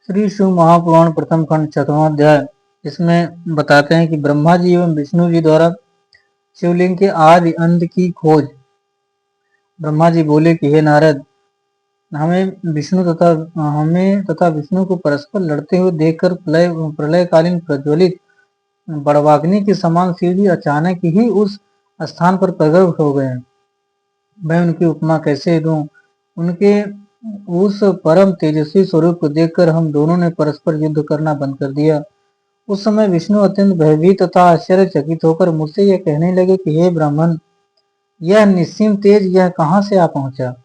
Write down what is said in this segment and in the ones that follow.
श्री शिव महापुराण प्रथम खंड 6वां अध्याय। इसमें बताते हैं कि ब्रह्मा जी एवं विष्णु जी द्वारा शिवलिंग के आदि अंत की खोज। ब्रह्मा जी बोले कि हे नारद, हमें तथा विष्णु को परस्पर लड़ते हुए देखकर प्रलयकालीन प्रज्वलित बड़वाग्नि के समान शिव जी अचानक ही उस स्थान पर प्रकट हो गए। मैं उनकी उपमा कैसे दूं? उनके उस परम तेजस्वी स्वरूप को देखकर हम दोनों ने परस्पर युद्ध करना बंद कर दिया। उस समय विष्णु अत्यंत भयभीत तथा आश्चर्यचकित होकर मुझसे यह कहने लगे कि हे ब्राह्मण, यह निस्सीम तेज यह कहाँ से आ पहुंचा?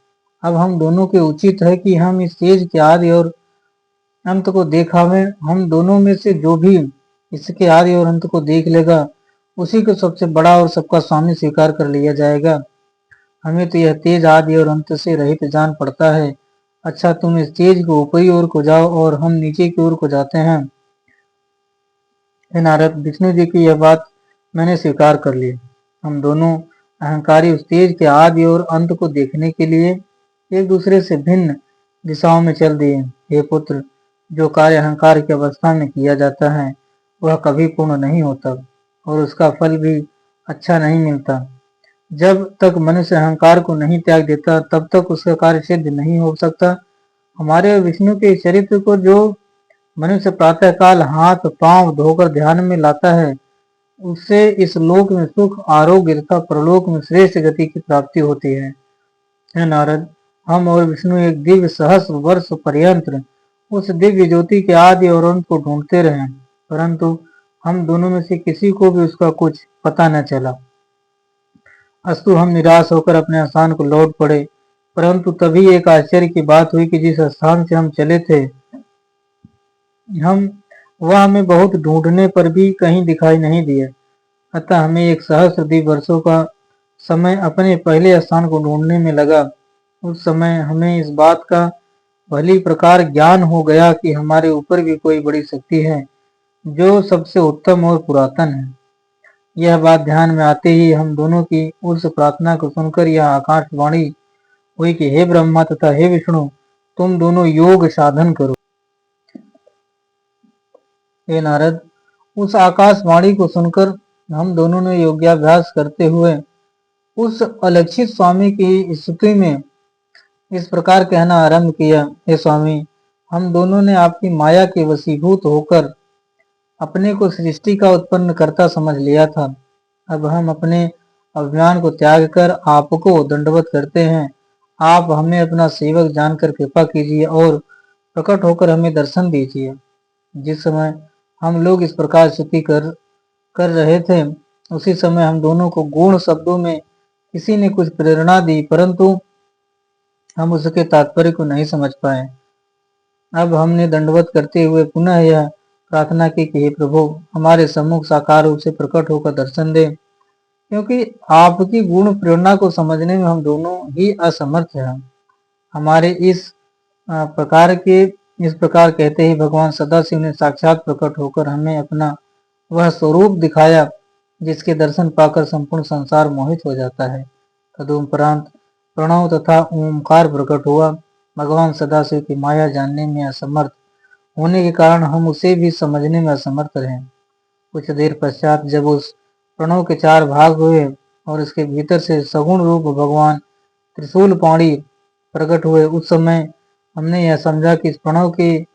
अब हम दोनों के उचित है कि हम इस तेज के आदि और अंत को देखावें। हम दोनों में से जो भी इसके आदि और अंत को देख लेगा, उसी को सबसे बड़ा और सबका स्वामी स्वीकार कर लिया जाएगा। हमें तो यह तेज आदि और अंत से रहित जान पड़ता है। अच्छा, तुम इस तेज को ऊपरी ओर को जाओ और हम नीचे की ओर को जाते हैं। हे नारद, विष्णु जी की यह बात मैंने स्वीकार कर ली। हम दोनों अहंकारी उस तेज के आदि और अंत को देखने के लिए एक दूसरे से भिन्न दिशाओं में चल दिए। हे पुत्र, जो कार्य अहंकार की अवस्था में किया जाता है वह कभी पूर्ण नहीं होता और उसका फल भी अच्छा नहीं मिलता। जब तक मनुष्य अहंकार को नहीं त्याग देता तब तक उसका कार्य सिद्ध नहीं हो सकता। हमारे विष्णु के चरित्र को जो मनुष्य प्रातः काल हाथ पांव धोकर ध्यान में लाता है, उससे इस लोक में सुख, आरोग्य तथा परलोक में श्रेष्ठ गति की प्राप्ति होती है। हे नारद, हम और विष्णु एक दिव्य सहस्र वर्ष पर्यंत उस दिव्य ज्योति के आदि और अंत को ढूंढते रहे, परंतु हम दोनों में से किसी को भी उसका कुछ पता न चला। अस्तु, हम निराश होकर अपने स्थान को लौट पड़े, परंतु तभी एक आश्चर्य की बात हुई कि जिस स्थान से हम चले थे हम वह हमें बहुत ढूंढने पर भी कहीं दिखाई नहीं दिए। अतः हमें एक सहस्र दीप वर्षों का समय अपने पहले स्थान को ढूंढने में लगा। उस समय हमें इस बात का भली प्रकार ज्ञान हो गया कि हमारे ऊपर भी कोई बड़ी शक्ति है जो सबसे उत्तम और पुरातन है। यह बात ध्यान में आते ही हम दोनों की उस प्रार्थना को सुनकर यह आकाशवाणी हुई कि हे ब्रह्मा तथा हे विष्णु, तुम दोनों योग साधन करो। हे नारद, उस आकाशवाणी को सुनकर हम दोनों ने योगाभ्यास करते हुए उस अलक्षित स्वामी की स्तुति में इस प्रकार कहना आरंभ किया। हे स्वामी, हम दोनों ने आपकी माया के वशीभूत होकर अपने को सृष्टि का उत्पन्न करता समझ लिया था। अब हम अपने अभिमान को त्याग कर आपको दंडवत करते हैं। आप हमें अपना सेवक जानकर कृपा कीजिए और प्रकट होकर हमें दर्शन दीजिए। जिस समय हम लोग इस प्रकार स्तुति कर रहे थे, उसी समय हम दोनों को गूढ़ शब्दों में किसी ने कुछ प्रेरणा दी, परंतु हम उसके तात्पर्य को नहीं समझ पाए। अब हमने दंडवत करते हुए पुनः यह प्रार्थना की कि हे प्रभु, हमारे सम्मुख साकार रूप से प्रकट होकर दर्शन दे, क्योंकि आपकी गुण प्रेरणा को समझने में हम दोनों ही असमर्थ हैं। हमारे इस प्रकार कहते ही भगवान सदाशिव ने साक्षात प्रकट होकर हमें अपना वह स्वरूप दिखाया जिसके दर्शन पाकर संपूर्ण संसार मोहित हो जाता है। तदुपरांत प्रणव तथा ओंकार प्रकट हुआ। भगवान सदाशिव की माया जानने में असमर्थ होने के कारण हम उसे भी समझने में असमर्थ रहे। कुछ देर पश्चात जब उस प्रणव के 4 भाग हुए और इसके भीतर से सगुण रूप भगवान त्रिशूल पाणी प्रकट हुए, उस समय हमने यह समझा कि इस प्रणव के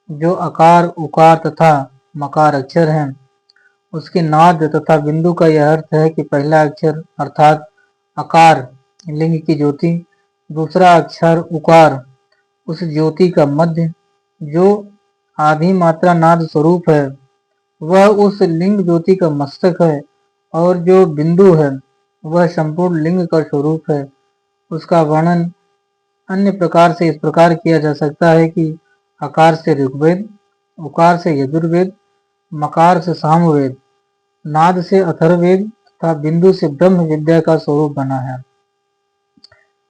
जो अकार, उकार तथा मकार अक्षर हैं, उसके नाद तथा बिंदु का यह अर्थ है कि पहला अक्षर अर्थात अकार लिंग की ज्योति, दूसरा अक्षर उकार उस ज्योति का मध्य जो आधी मात्रा नाद स्वरूप है, वह उस लिंग ज्योति का मस्तक है, और जो बिंदु है वह संपूर्ण लिंग का स्वरूप है। उसका वर्णन अन्य प्रकार से इस प्रकार किया जा सकता है कि अकार से ऋग्वेद, उकार से यजुर्वेद, मकार से सामवेद, नाद से अथर्ववेद तथा बिंदु से ब्रह्म विद्या का स्वरूप बना है।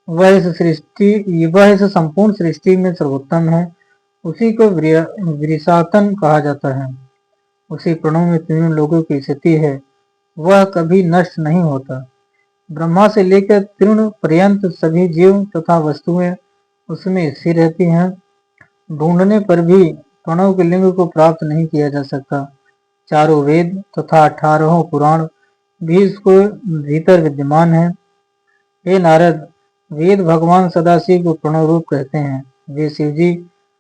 वह इस संपूर्ण सृष्टि में सर्वोत्तम है। उसी को वृषातन कहा जाता है। उसी प्रणव में तीनों लोगों की स्थिति है, वह कभी नष्ट नहीं होता। ब्रह्मा से लेकर तृण पर्यंत सभी जीव तथा वस्तुएं उसमें स्थिर रहती हैं। ढूंढने पर भी प्रणव के लिंग को प्राप्त नहीं किया जा सकता। चारों वेद तथा 18 पुराण भी इसको भीतर विद्यमान है। हे नारद, वेद भगवान सदाशिव को प्रणव रूप कहते हैं। वे शिव जी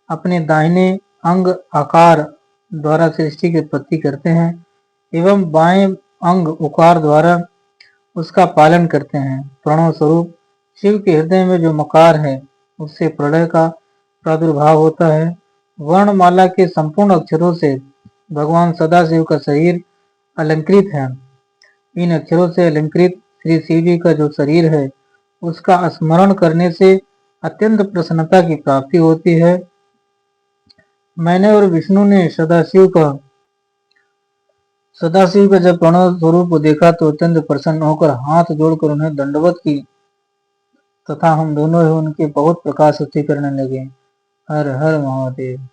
अपने दाहिने अंग आकार द्वारा सृष्टि की उत्पत्ति करते हैं एवं बाएं अंग उकार द्वारा उसका पालन करते हैं। प्रणव स्वरूप शिव के हृदय में जो मकार है उससे प्रलय का प्रादुर्भाव होता है। वर्णमाला के संपूर्ण अक्षरों से भगवान सदाशिव का शरीर अलंकृत है। इन अक्षरों से अलंकृत श्री शिव जी का जो शरीर है उसका स्मरण करने से अत्यंत प्रसन्नता की प्राप्ति होती है। मैंने और विष्णु ने सदाशिव का जब प्रणव स्वरूप को देखा तो अत्यंत प्रसन्न होकर हाथ जोड़कर उन्हें दंडवत की तथा हम दोनों ही उनके बहुत प्रकाश स्तुति करने लगे। हर हर महादेव।